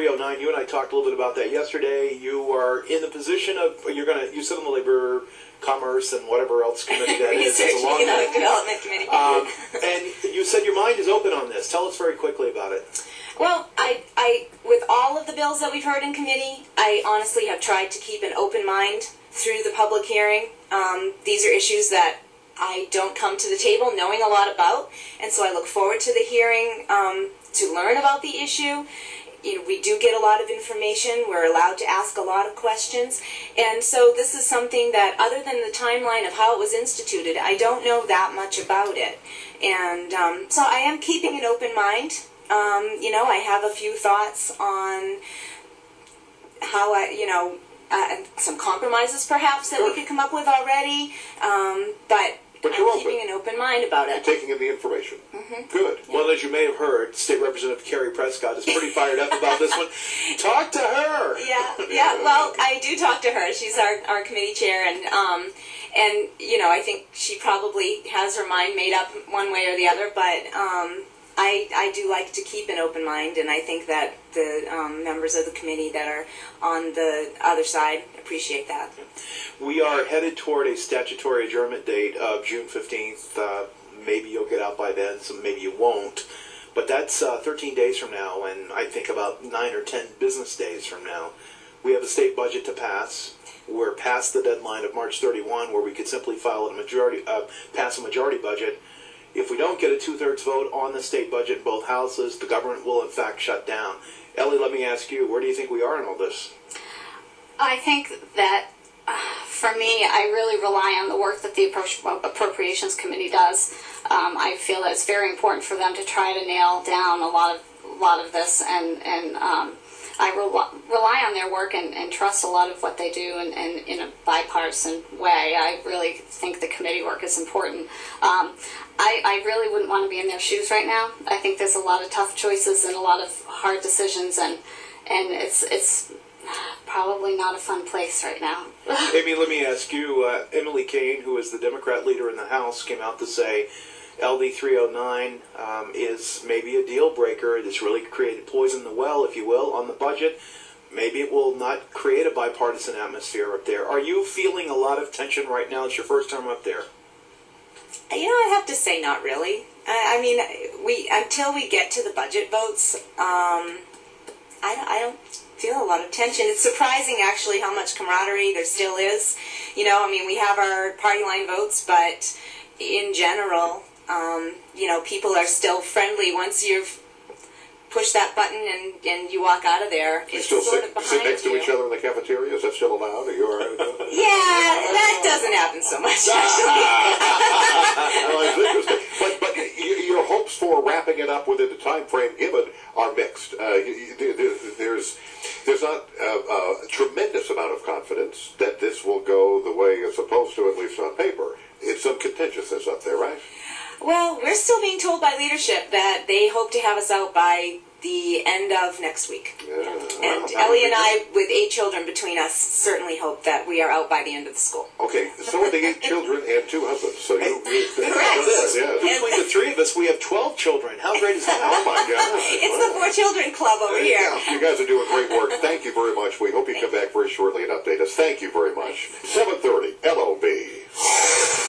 309, you and I talked a little bit about that yesterday. You are in the position of, you sit on the Labor, Commerce, and whatever else committee that is. Research and Economic Development Committee. And you said your mind is open on this. Tell us very quickly about it. Well, I with all of the bills that we've heard in committee, I honestly have tried to keep an open mind through the public hearing. These are issues that I don't come to the table knowing a lot about, and so I look forward to the hearing to learn about the issue. We do get a lot of information. We're allowed to ask a lot of questions, and so this is something that, other than the timeline of how it was instituted, I don't know that much about it, and so I am keeping an open mind. I have a few thoughts on how some compromises perhaps that we could come up with already, but I'm keeping an open mind about it. You're taking in the information. Mm-hmm. Good. Yeah. Well, as you may have heard, State Representative Carrie Prescott is pretty fired up about this one. Talk to her. Yeah. Well, I do talk to her. She's our committee chair, and I think she probably has her mind made up one way or the other, but I do like to keep an open mind, and I think that the members of the committee that are on the other side appreciate that. We are headed toward a statutory adjournment date of June 15th. Maybe you'll get out by then, so maybe you won't. But that's 13 days from now, and I think about 9 or 10 business days from now. We have a state budget to pass. We're past the deadline of March 31, where we could simply pass a majority budget. If we don't get a 2/3 vote on the state budget in both houses, the government will in fact shut down. Ellie, let me ask you, where do you think we are in all this? I think that, for me, I really rely on the work that the Appropriations Committee does. I feel that it's very important for them to try to nail down a lot of this, and I rely on their work and trust a lot of what they do in a bipartisan way. I really think the committee work is important. I really wouldn't want to be in their shoes right now. I think there's a lot of tough choices and a lot of hard decisions, and it's probably not a fun place right now. Amy, let me ask you, Emily Kane, who is the Democrat leader in the House, came out to say LD 309 is maybe a deal breaker. It's really created poison in the well, if you will, on the budget. Maybe it will not create a bipartisan atmosphere up there. Are you feeling a lot of tension right now? It's your first time up there. I have to say not really. I mean, until we get to the budget votes, I don't feel a lot of tension. It's surprising, actually, how much camaraderie there still is. We have our party line votes, but in general, people are still friendly once you've pushed that button and you walk out of there. You still sit next to each other in the cafeteria? Is that still allowed? Are you all right with that? Yeah, that doesn't happen so much, actually. Well, it's interesting. But your hopes for wrapping it up within the time frame given are mixed. There's not a tremendous amount of confidence that this will go the way it's supposed to, at least on paper. It's some contentiousness up there, right? Well, we're still being told by leadership that they hope to have us out by the end of next week. Yeah. And Ellie and I, with 8 children between us, certainly hope that we are out by the end of the school. Okay, so are the 8 children and 2 husbands. So you correct. Yes. Between the 3 of us, we have 12 children. How great is that? Oh, my God. It's the 4 children club over here. Yeah, you guys are doing great work. Thank you very much. We hope you come back very shortly and update us. Thank you very much. 7:30, LOB.